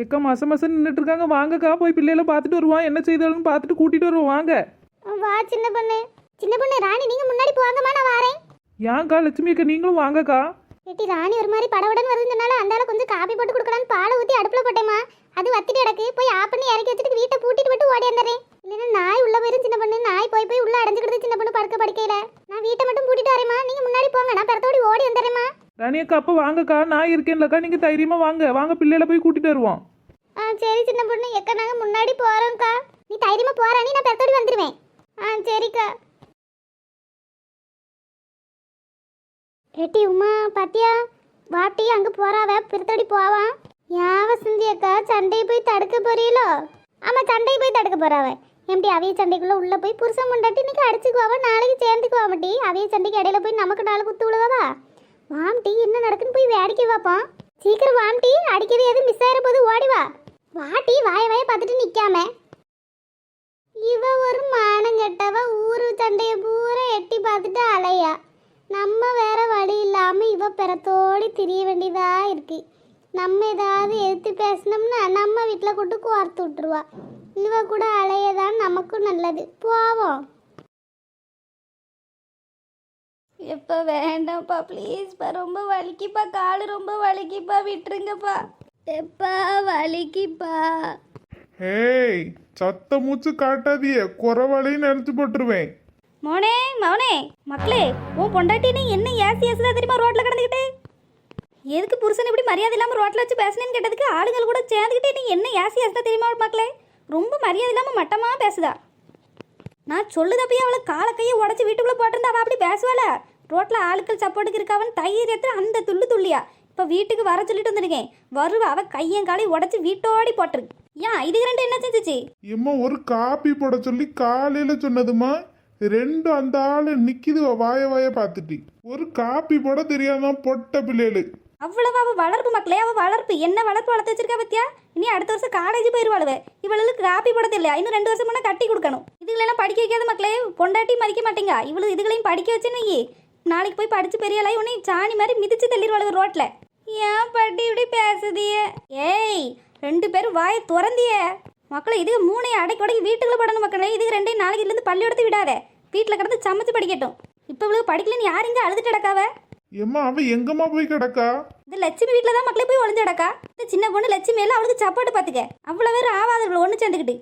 எக்கா மாசம் மாசம் நின்றுட்டு இருக்காங்க, வாங்கக்கா போய் பிள்ளைகளை பார்த்துட்டு வருவான், என்ன செய்தாலும் பார்த்துட்டு கூட்டிட்டு வருவோம் வாங்க. வா சின்ன பொண்ணு. சின்ன பொண்ணு ராணி, நீங்க முன்னாடி போவாங்கம்மா, நான் வரேன். ஏன்க்கா லட்சுமி அக்கா நீங்களும் வாங்கக்கா. ஏட்டி ராணி ஒரு மாதிரி படபடன்னு வருதுனால அந்த ஆளை கொஞ்சம் காபி போட்டு கொடுக்கலான்னு பாலை ஊற்றி அடுப்பில் போட்டேம்மா. அது வத்திட்டு கிடக்கு, போய் ஆஃப் பண்ணி இறக்கி வச்சுட்டு வீட்டை பூட்டிட்டு விட்டு ஓடி வந்துடுறேன். இல்லைன்னா நாய் உள்ள போயிரும் சின்ன பொண்ணு. நாய் போய் போய் உள்ள அடைஞ்சுக்கிட்டு சின்ன பொண்ணு படுக்க படுக்கையில. நான் வீட்டை மட்டும் பூட்டிட்டு வரேம்மா, நீங்க முன்னாடி போங்க, நான் பிறத்தோடி ஓடி வந்துடுறேம்மா. ராணி அக்கா அப்போ வாங்கக்கா, நான் இருக்கேன்லக்கா, நீங்க தைரியமா வாங்க, வாங்க பிள்ளைகளை போய் கூட்டிட்டு வருவோம். சரி சின்ன பொண்ணு, எக்கா நாங்க முன்னாடி போறோம்க்கா. நீ தைரியமா போறானி, நான் பிறத்தோடி வந்துடுவேன். சரிக்கா. ஏட்டி உமா பாத்தியா, வாட்டி அங்க போறாவ, பிறத்தோடி போவான். யாவ சிந்தியக்கா சண்டையை போய் தடுக்க போறீங்களோ? ஆமா, சண்டையை போய் தடுக்க போறாவ. எப்படி அவைய சண்டைக்குள்ள உள்ள போய் புருஷன் முண்டாட்டி இன்னைக்கு அடிச்சுக்குவாவ, நாளைக்கு சேர்ந்துக்குவா மாட்டி. அவைய சண்டைக்கு இடையில போய் நமக்கு நாலு குத்து விழுவா. வாம்டி என்ன நடக்குன்னு போய் வேடிக்கை பார்ப்போம். சீக்கிரம் வாம்டி, அடிக்கிறது எதுவும் மிஸ் ஆகிற போது ஓடி வா. வாட்டி வாய வாய பார்த்துட்டு நிக்காம. இவ ஒரு மானங்கெட்டவ, ஊரு சண்டைய பூரா எட்டி பார்த்துட்டு அலையா. நம்ம வேற வழி இல்லாம இவ பிறத்தோடி திரிய வேண்டியதா இருக்கு. நம்ம ஏதாவது எடுத்து பேசினோம்னா நம்ம வீட்டில் கொண்டு கோர்த்து விட்டுருவா. இவ கூட அலையதான் நமக்கும் நல்லது. போவோம். எப்போ வேண்டாம்ப்பா ப்ளீஸ்ப்பா, ரொம்ப வலிக்குப்பா, காலு ரொம்ப வலிக்குப்பா, விட்டுருங்கப்பா. எப்பா வலிக்குப்பா. ஏய் சத்த மூச்சு காட்டாதியே, குறவாளின்னு நினைச்சு போட்டுருவேன். மோனே மௌனே மக்களே, உன் பொண்டாட்டி நீ என்ன ஏசி ஏசுதா தெரியுமா ரோட்ல கிடந்துக்கிட்டு? எதுக்கு புருஷன் இப்படி மரியாதை இல்லாமல் ரோட்டில் வச்சு பேசுனேன்னு கேட்டதுக்கு ஆளுகள் கூட சேர்ந்துக்கிட்டே நீ என்ன ஏசி ஏசுதா தெரியுமா மக்களே? ரொம்ப மரியாதை இல்லாமல் மட்டமாக பேசுதா. நான் சொல்லுதப்பயே அவளை காலை கையை உடச்சி வீட்டுக்குள்ளே போட்டிருந்தா அவள் அப்படி பேசுவாள? ரோட்டில் ஆளுக்கள் சப்போர்ட்டுக்கு இருக்காவன் தைரியத்தை அந்த துள்ளியா. இப்போ வீட்டுக்கு வர சொல்லிட்டு வந்திருக்கேன். வருவா அவள் கையன் காலையும் உடச்சி வீட்டோடி போட்டிருக்கு. ஏன் இதுக்கு ரெண்டு என்ன செஞ்சிச்சு? எம்மா ஒரு காப்பி போட சொல்லி காலையில சொன்னதுமா, ரெண்டு அந்த ஆளு நிக்குது வாய வாய பார்த்துட்டு. ஒரு காப்பி போட தெரியாதான் பொட்ட பிள்ளைகளு. அவ்வளவு அவள் வளர்ப்பு மக்களே, அவள் வளர்ப்பு என்ன வளர்ப்பு வளர்த்து வச்சிருக்கா பத்தியா? இனி அடுத்த வருஷம் காலேஜ் போயிருவாளுவே. இவளுக்கு காப்பி போட தெரியல, இன்னும் 2 வருஷம் முன்னா கட்டி கொடுக்கணும். இதுகளெல்லாம் படிக்க வைக்காத மக்களே, பொண்டாட்டி மதிக்க மாட்டேங்க. இவளு இதுகளையும் படிக்க வச்சுன்னு நாளைக்கு போய் படிச்சு பெரியாளாய் உன்னை சாணி மாதிரி மிதிச்சு தள்ளிடுவாளுங்க ரோட்ல. ஏன் பாட்டி இப்படி பேசுதிய? ஏய் 2 பேரும் வாயை திறந்திய மக்களை. இதுக்கு 3 அடைக்கொடை வீட்டுக்குள்ள படணும் மக்களே. இதுக்கு 2 நாளைக்கு இருந்து பள்ளியோடத்து விடாத, வீட்டில் கிடந்து சமைச்சு படிக்கட்டும். இப்போ இவளுக்கு படிக்கலன்னு யாருங்க அழுதுட்டு கிடக்காவ? எம்மா அவ எங்கம்மா போய் கிடக்கா? இந்த லட்சுமி வீட்டில் தான் மக்களே போய் ஒளிஞ்சு கிடக்கா. இந்த சின்ன பொண்ணு லட்சுமி எல்லாம் அவளுக்கு சப்போர்ட் பார்த்துக்க. அவ்வளோ பேர் ஆவாதவர்கள் ஒன்று சேர்ந்துக்கிட்டு.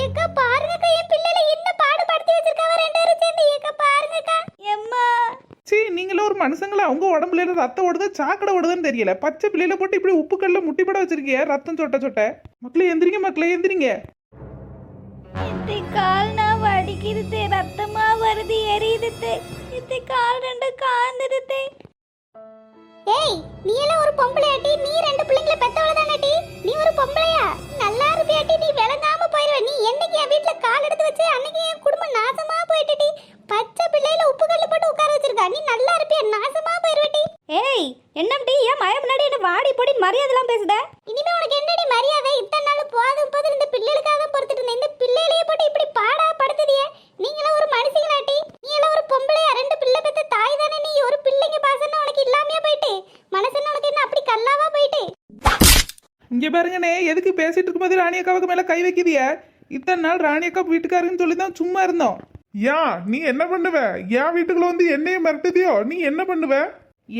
ஏக்கா பாருங்கக்கா, என் பிள்ளைல என்ன பாடுபடுத்தி வச்சிருக்காவ 2 பேரும் சேர்ந்து. ஏக்கா பாருங்கக்கா. எம்மா சீ, நீங்களும் ஒரு மனுஷங்களா? அவங்க உடம்புல ரத்தம் ஓடுது சாக்கடை ஓடுதுன்னு தெரியல. பச்சை பிள்ளையில போட்டு இப்படி உப்பு கல்ல முட்டிப்பட வச்சிருக்கிய, ரத்தம் சொட்ட சொட்ட. மக்களே எந்திரிங்க, மக்களே எந்திரிங்க. இந்த கால் நான் வடிக்கிறது, ரத்தமா வருது, எரியுது. இந்த கால் 2 காந்துடுது. ஏய் நீ எல்லாம் ஒரு பொம்பளையாட்டி? நீ 2 பிள்ளைங்களை பெத்தவள தானேட்டி? நீ ஒரு பொம்பளையா? நல்லா இருப்பியாட்டி? நீ விளங்காம போயிருவ. நீ என்னைக்கு என் வீட்டுல கால் எடுத்து வச்சு அன்னைக்கு என் குடும்பம் நாசமா போயிட்டுடி. பச்சை பிள்ளையில உப்பு கல்லு போட்டு உட்கார வச்சிருக்கா. நீ நல்லா இருப்பியா? நாசமா போயிருவட்டி. ஏய் என்னம்டி, ஏன் மய முன்னாடி என்ன வாடி போடி மரியாதைலாம் பேசுத? இனிமே உனக்கு என்னடி மரியாதை? இத்தனை நாள் போதும் போது இந்த பிள்ளைகளுக்காக தான் பொறுத்துட்டு இருந்தேன். இந்த பிள்ளைகளையே போட்டு இப்படி பாடா படுத்துதியே. நீங்களும் ஒரு மனுஷங்களாட்டி? நீ எல்லாம் ஒரு பொம்பளையா? 2 பிள்ளை பெத்த தாய் தானே நீ. ஒரு பிள்ளைங்க பாசம்னா உனக்கு இல்லாமையா போயிட்டு? மனசுன்னு உனக்கு என்ன அப்படி கல்லாவா போயிட்டு? இங்க பாருங்கண்ணே, எதுக்கு பேசிட்டு இருக்கும்போது ராணி அக்காவுக்கு மேல கை வைக்கிதிய? இத்தனை நாள் ராணி அக்கா வீட்டுக்காருன்னு சொல்லி தான் சும்மா இருந்தோம். ஏன் நீ என்ன பண்ணுவ? என் வீட்டுக்குள்ள வந்து என்னையும் மிரட்டுதியோ? நீ என்ன பண்ணுவ?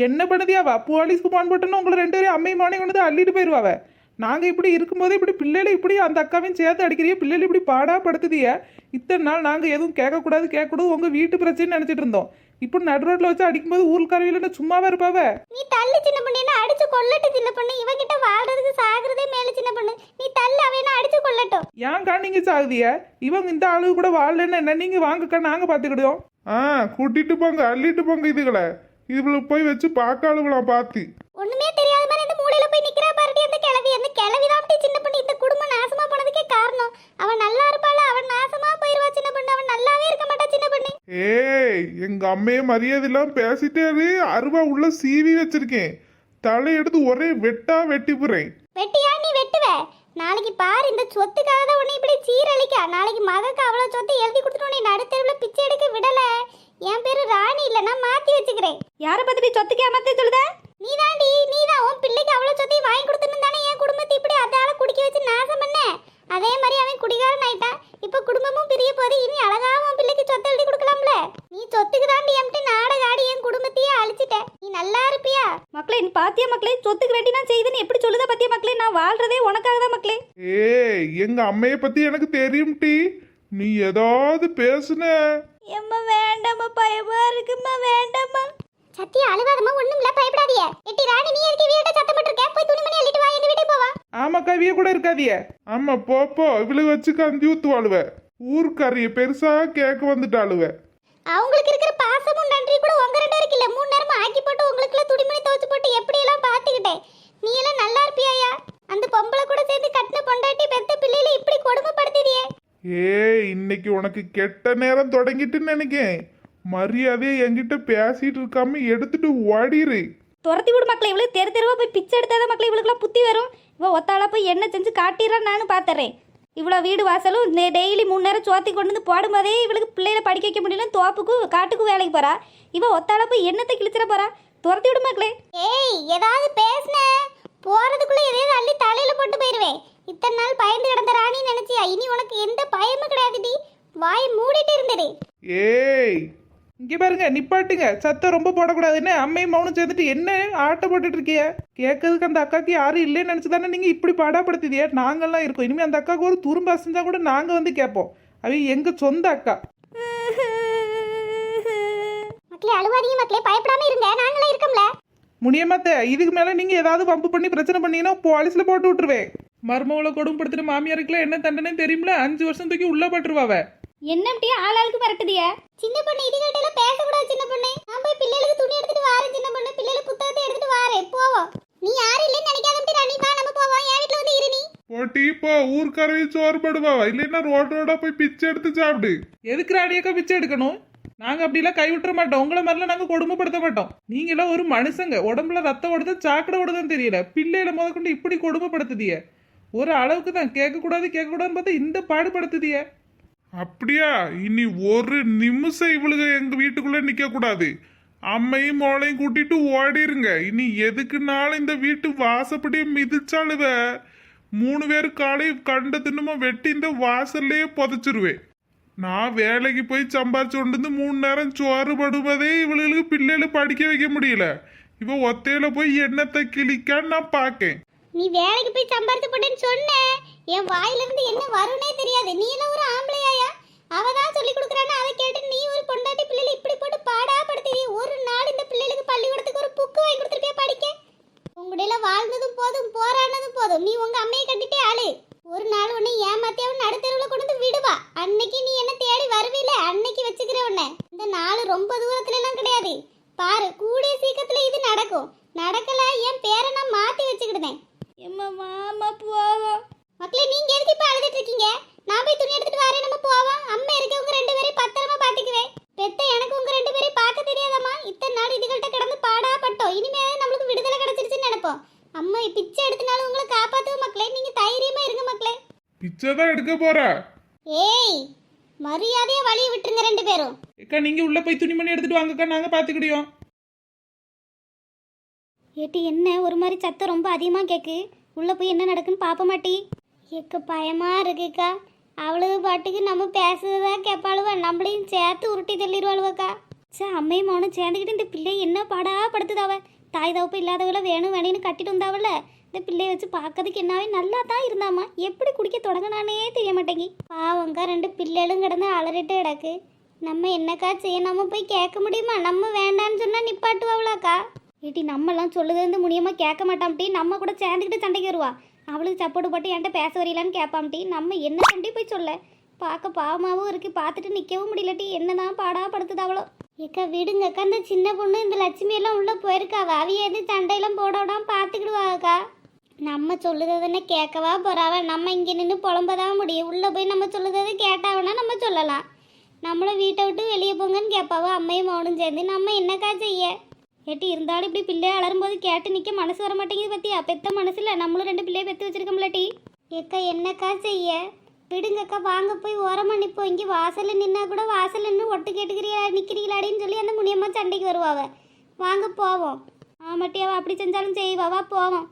என்ன பண்ணுதியாவா? போலீஸ்க்கு போன் போட்டோன்னு உங்களை 2 பேரும் அம்மை மானே கொண்டு அள்ளிட்டு போயிருவாவ. நாங்க இப்படி இருக்கும்போது இப்படி பிள்ளைகளை இப்படி அந்த அக்காவையும் சேர்த்து அடிக்கிறிய, பிள்ளைகளை இப்படி பாடா படுத்துதிய. இத்தனை நாள் நாங்க எதுவும் கேட்கக்கூடாது உங்க வீட்டு பிரச்சனை நினைச்சிட்டு இருந்தோம். இப்போ நடு ரோட்ல வச்சு அடிக்கும்போது ஊருக்காரவில சும்மாவா இருப்பாவ? நீ தள்ளு சின்ன பொண்ணு, என்ன அடிச்சு கொல்லட்டு சின்ன பொண்ணு. இவகிட்ட வாழ்றதுக்கு சாகுறதே மேல சின்ன பொண்ணு. நீ தள்ளு, அவன அடிச்சு கொல்லட்டும். ஏன்க்கா நீங்க சாகுதிய? இவங்க இந்த ஆளு கூட வாழலன்னு என்ன? நீங்க வாங்கக்கா, நாங்க பாத்துக்கிடுவோம். கூட்டிட்டு போங்க, அள்ளிட்டு போங்க. இதுகளை இவளுக்கு போய் வச்சு பார்க்க அழுவலாம் பார்த்து. ஒண்ணுமே தெரியாத மாதிரி இந்த மூலையில போய் நிக்கிறா பாருடி அந்த கிழவி. அந்த கிழவிதான் சின்ன பொண்ணு இந்த குடும்பம் நாசமா போனதுக்கே காரணம். அவன் நல்லா இருப்பாள, அவன் நாசமா போயிருவா சின்ன பொண்ணு. அவன் நல்லாவே இருக்க மாட்டா சின்ன பொண்ணு. ஏய் எங்க அம்மையே மரியாதை இல்லாம பேசிட்டே அருவா உள்ள சீவி வச்சிருக்கேன். தலை எடுத்து ஒரே வெட்டா வெட்டி போறேன். வெட்டியா நீ வெட்டுவ? நாளைக்கு பாரு, இந்த சொத்துக்காக தான் உன்னை இப்படி சீரழிக்கா. நாளைக்கு மகக்கு அவ்வளவு சொத்து எழுதி கொடுத்துட்டு உன்னை நடுத்தெருவுல பிச்சை எடுக்க விடல. என் பேரு ராணி இல்ல, நான் மாத்தி வச்சுக்கிறேன். யாரை பத்தி சொத்துக்கு ஏமாத்தே சொல்லுத? நீதான் உன் பிள்ளைக்கு அவ்வளவு சொத்தையும் வாங்கி கொடுத்துன்னு தானே என் குடும்பத்தை இப்படி அதால குடிக்க வச்சு நாசம் பண்ண. அதே மாதிரி அவன் குடிகாரன் ஆயிட்டான். இப்ப குடும்பமும் பிரிய போது இனி அழகா உன் பிள்ளைக்கு சொத்தை எழுதி கொடுக்கலாம்ல. நீ சொத்துக்கு தாண்டி எம்டி நாடக ஆடி என் குடும்பத்தையே அழிச்சிட்ட. நீ நல்லா இருப்பியா? மக்களே நீ பாத்தியா மக்களே, சொத்துக்கு வேண்டி நான் செய்தேன்னு எப்படி சொல்லுதா பாத்தியா மக்களே, நான் வாழ்றதே உனக்காக தான் மக்களே. ஏய், எங்க அம்மைய பத்தி எனக்கு தெரியும் டி. நீ ஏதாவது பேசுன எம்மா வேண்டாம்மா, பயமா இருக்குமா, வேண்டாம்மா. சத்தியா அழுவாதம்மா, ஒண்ணுமில்ல, பயப்படாதீங்க. எட்டி ராணி, நீ எதுக்கு வீட்டை சத்தம் போட்டுருக்க? போய் துணிமணி அள்ளிட்டு வா, எங்க வீட்டுக்கு போவா. ஆமாக்கா இவிய கூட இருக்காதிய. ஆமா போப்போ, இவளுக்கு வச்சு கஞ்சி ஊத்துவாளுவ. ஊர்க்கறிய பெருசா கேட்க வந்துட்டாளுவ. அவங்களுக்கு இருக்கிற பாசமும் நன்றி கூட உங்க ரெண்டு இருக்குல்ல. 3 நேரமா ஆக்கி போட்டு உங்களுக்குள்ள துணிமணி துவைச்சு போட்டு எப்படி எல்லாம் பாத்துக்கிட்டேன். நீ எல்லாம் நல்லா இருப்பியாயா? அந்த பொம்பளை கூட சேர்ந்து கட்டின பொண்டாட்டி பெத்த பிள்ளைகளை இப்படி கொடுமைப்படுத்திடியே. ஏய், இன்னைக்கு உனக்கு கெட்ட நேரம் தொடங்கிட்டுன்னு நினைக்கேன். மரியாதையை என்கிட்ட பேசிட்டு இருக்காம எடுத்துட்டு ஓடிரு. துரத்தி விடு மக்களே, இவளுக்கு தெரு தெருவா போய் பிச்சை எடுத்தாதான் மக்களே இவளுக்குலாம் புத்தி வரும். இவ ஒத்தாளா போய் என்ன செஞ்சு காட்டிடுறான்னு நானும் பாத்துறேன். இவ்வளோ வீடு வாசலும் டெய்லி 3 நேரம் சோத்தி கொண்டு வந்து போடும்போதே இவளுக்கு பிள்ளைகளை படிக்க வைக்க முடியல. தோப்புக்கும் காட்டுக்கும் வேலைக்கு போறா. இவ ஒத்தாளா போய் என்னத்தை கிழிச்சிட போறா. துரத்தி விடு மக்களே. ஏய், ஏதாவது பேசுன போறதுக்குள்ள எதையாவது அள்ளி தலையில போட்டு போயிருவேன். இத்தனை நாள் பயந்து கிடந்த ராணி நினைச்சியா? இனி உனக்கு எந்த பயமும் கிடையாதுடி. வாய் மூடிட்டு இருந்தது. ஏய், இங்க பாருங்க, நிப்பாட்டுங்க. சத்தம் ரொம்ப போடக்கூடாதுன்னு அம்மையும் மௌனம் சேர்ந்துட்டு என்ன ஆட்டம் போட்டுட்டு இருக்கிய? கேட்கறதுக்கு அந்த அக்காக்கு யாரும் இல்லைன்னு நினைச்சுதானே நீங்க இப்படி பாடாப்படுத்திய? நாங்கெல்லாம் இருக்கோம். இனிமே அந்த அக்காவுக்கு ஒரு துரும்பு அசைஞ்சா கூட நாங்க வந்து கேட்போம். அவ எங்க சொந்த அக்கா. மக்களே அழுவாதீங்க மக்களே, பயப்படாம இருங்க, நாங்களே இருக்கோம்ல. முடியமாத்த, இதுக்கு மேல நீங்க ஏதாவது வம்பு பண்ணி பிரச்சனை பண்ணீங்கன்னா போலீஸ்ல போட்டு விட்டுருவேன். மருமகளை கொடுமைப்படுத்தின மாமியாருக்குலாம் என்ன தண்டனை தெரியுமில? 5 வருஷம் தூக்கி உள்ள போட்டுருவாவ. என்னம்டி ஆளாளுக்கு மிரட்டுதிய? சின்ன பொண்ணு, இதுகிட்ட எல்லாம் பேசக்கூடாது சின்ன பொண்ணு. நான் போய் பிள்ளைகளுக்கு துணி எடுத்துட்டு வாரேன் சின்ன பொண்ணு. பிள்ளைகளுக்கு புத்தகத்தை எடுத்துட்டு வாரேன், போவோம். நீ யாரும் இல்லைன்னு நினைக்காதே ராணி, வா நம்ம போவோம். என் வீட்டுல வந்து இரு நீ. போட்டி இப்போ ஊர்க்கரையை சோறு படுவா. இல்லைன்னா ரோட்டோட போய் பிச்சை எடுத்து சாப்பிடு. எதுக்கு ராணியக்கா பிச்சை எடுக்கணும்? நாங்க அப்படிலாம் கை விட்டுற மாட்டோம். உங்களை மாதிரிலாம் நாங்க கொடுமைப்படுத்த மாட்டோம். நீங்க எல்லாம் ஒரு மனுஷங்க. உடம்புல ரத்தம் ஓடுது, சாக்கடை ஓடுதுன்னு தெரியல. பிள்ளைகளை முத கொண்டு இப்படி கொடுமைப்படுத்துதிய. ஒரு அளவுக்கு தான் கேட்கக்கூடாதுன்னு பார்த்தா இந்த பாடுபடுத்துதிய. அப்படியா? இனி ஒரு நிமிஷம் இவளுக எங்க வீட்டுக்குள்ள நிக்க கூடாது. அம்மையும் மோளையும் கூட்டிட்டு ஓடிருங்க. இனி எதுக்குனாலும் இந்த வீட்டு வாசப்படியே மிதிச்சாளுவ 3 பேர் காலையும் கண்ட தின்னமா வெட்டி இந்த வாசல்லையே புதைச்சிருவேன். நான் வேலைக்கு போய் சம்பாரிச்சு கொண்டு வந்து 3 நேரம் சோறு படுவதே இவளுக்கு பிள்ளைகளை படிக்க வைக்க முடியல. இவ ஒத்தையில போய் என்னத்தை கிளிக்கான்னு நான் பாக்கேன். நீ வேலைக்கு போய் சம்பாரிச்சு போட்டேன்னு சொன்ன. என் வாயில இருந்து என்ன வரும்னே தெரியாது. நீ எல்லாம் ஒரு ஆம்பளையாயா? அவதான் சொல்லி கொடுக்குறான்னு அதை கேட்டு நீ ஒரு பொண்டாட்டி பிள்ளைகளை இப்படி போட்டு பாடா படுத்தி. ஒரு நாள் இந்த பிள்ளைகளுக்கு பள்ளிக்கூடத்துக்கு ஒரு புக்கு வாங்கி கொடுத்துருப்பியா படிக்க? உங்கடையில வாழ்ந்ததும் போதும், போராடினதும் போதும். நீ உங்க அம்மையை கட்டிட்டே ஆளு. ஒரு நாள் உன்னை ஏமாத்தியாவும் நடுத்தெருவில் கொண்டு வந்து விடுவா. அன்னைக்கு நீ என்ன தேடி வருவீல, அன்னைக்கு வச்சுக்கிற உன்னை. இந்த நாள் ரொம்ப தூரத்துல எல்லாம் கிடையாது. பாரு, கூடிய சீக்கிரத்துல இது நடக்கும். நடக்கல என் பேரை நான் மாத்தி வச்சுக்கிடுதேன். எம்மா மாமா போவோம். மக்களே, நீங்க எதுக்கு இப்ப அழுதுட்டு இருக்கீங்க? நான் போய் துணி எடுத்துட்டு வரேன், நம்ம போவோம். அம்மா இருக்க உங்க 2 பேரையும் பத்திரமா பாத்துக்குவேன். பெத்த எனக்கு உங்க 2 பேரையும் பார்க்க தெரியாதம்மா. இத்தனை நாள் இதுகள்கிட்ட கிடந்து பாடா பட்டோம். இனிமே நம்மளுக்கு விடுதலை கிடைச்சிருச்சுன்னு நினைப்போம். அம்மா பிச்சை எடுத்தனாலும் உங்களை காப்பாத்துவோம் மக்களே. நீங்க தைரியமா இருங்க மக்களே. பிச்சை தான் எடுக்க போற. ஏய், மரியாதையா வழியை விட்டுருங்க 2 பேரும். அக்கா நீங்க உள்ள போய் துணிமணி எடுத்துட்டு வாங்கக்கா, நாங்க பாத்துக்கிடியோம். ஏட்டி, என்ன ஒரு மாதிரி சத்தம் ரொம்ப அதிகமா கேக்கு? உள்ள போய் என்ன நடக்குன்னு பாப்ப மாட்டி? எக்க பயமா இருக்குக்கா. அவளுக்கு பாட்டுக்கு நம்ம பேசுறதா கேட்பாளுவா, நம்மளையும் சேர்த்து உருட்டி தள்ளிடுவாளுவக்கா. சே, அம்மையும் மௌனம் சேர்ந்துக்கிட்டு இந்த பிள்ளை என்ன பாடா படுத்துதாவ. தாய் தவப்பு இல்லாதவள வேணும் வேணும்னு கட்டிட்டு வந்தாவல. இந்த பிள்ளைய வச்சு பார்க்கறதுக்கு என்னாவே நல்லா தான் இருந்தாமா. எப்படி குடிக்க தொடங்கினானே தெரிய மாட்டேங்கி. பாவங்கா, 2 பிள்ளைகளும் கிடந்து அலறிட்டு கிடக்கு. நம்ம என்னக்கா செய்ய? நம்ம போய் கேட்க முடியுமா? நம்ம வேண்டான்னு சொன்னா நிப்பாட்டுவாவளாக்கா? ஏட்டி, நம்மலாம் சொல்லுது முடியாம கேட்க மாட்டாம்ட்டி. நம்ம கூட சேர்ந்துக்கிட்டு சண்டைக்கு வருவா. அவளுக்கு சப்போர்ட் போட்டு என்கிட்ட பேச வரலான்னு கேட்பாம்ட்டி. நம்ம என்ன சண்டை போய் சொல்ல? பார்க்க பாவமாகவும் இருக்கு. பார்த்துட்டு நிற்கவும் முடியலட்டி. என்னதான் பாடா படுத்துது அவ்வளோ. ஏக்கா விடுங்கக்கா, இந்த சின்ன பொண்ணு இந்த லட்சுமி எல்லாம் உள்ள போயிருக்காவா? அவைய எது சண்டையெல்லாம் போட விடாம பார்த்துக்கிடுவாக்கா. நம்ம சொல்லுறதுன்னு கேட்கவா போறாவ? நம்ம இங்கே நின்று புலம்பதான் முடியும். உள்ள போய் நம்ம சொல்லுறது கேட்டாவனா நம்ம சொல்லலாம். நம்மளும் வீட்டை விட்டு வெளியே போங்கன்னு கேட்பாவோ அம்மையும் மௌனும் சேர்ந்து. நம்ம என்னக்கா செய்ய? ஏட்டி, இருந்தாலும் இப்படி பிள்ளைய அலரும்போது கேட்டு நிற்க மனசு வர மாட்டேங்குது பத்தியா? பெத்த மனசுல நம்மளும் 2 பிள்ளைய பெற்று வச்சிருக்கோம்லட்டி. ஏக்கா என்னக்கா செய்ய? விடுங்கக்கா, வாங்க போய் ஓரமா நிற்போம். இங்கே வாசல்ல நின்னா கூட வாசல்ல நின்று ஒட்டு கேட்டுக்கிறீங்களா நிற்கிறீங்களாடின்னு சொல்லி அந்த முனியம்மா சண்டைக்கு வருவாவ. வாங்க போவோம். ஆமாட்டி அவள் அப்படி செஞ்சாலும் செய்வா, வா போவோம்.